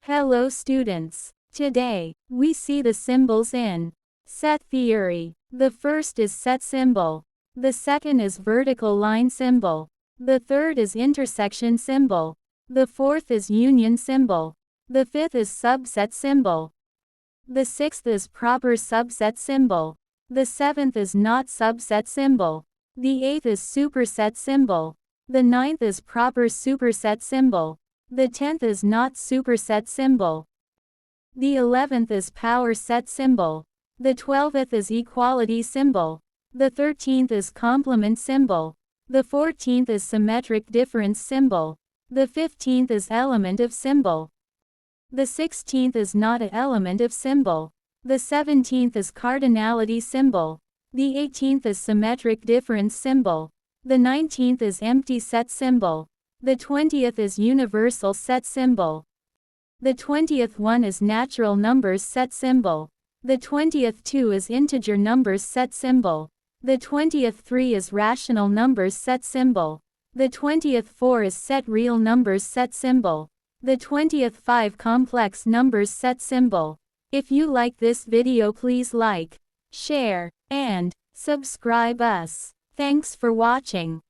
Hello students. Today, we see the symbols in set theory. The first is set symbol. The second is vertical line symbol. The third is intersection symbol. The fourth is union symbol. The fifth is subset symbol. The sixth is proper subset symbol. The seventh is not subset symbol. The eighth is superset symbol. The ninth is proper superset symbol. The 10th is not superset symbol. The 11th is power set symbol. The 12th is equality symbol. The 13th is complement symbol. The 14th is symmetric difference symbol. The 15th is element of symbol. The 16th is not an element of symbol. The 17th is cardinality symbol. The 18th is symmetric difference symbol. The 19th is empty set symbol. The 20th is universal set symbol. The 20th one is natural numbers set symbol. The 20th two is integer numbers set symbol. The 20th three is rational numbers set symbol. The 20th four is set real numbers set symbol. The 20th five complex numbers set symbol. If you like this video, please like, share, and subscribe us. Thanks for watching.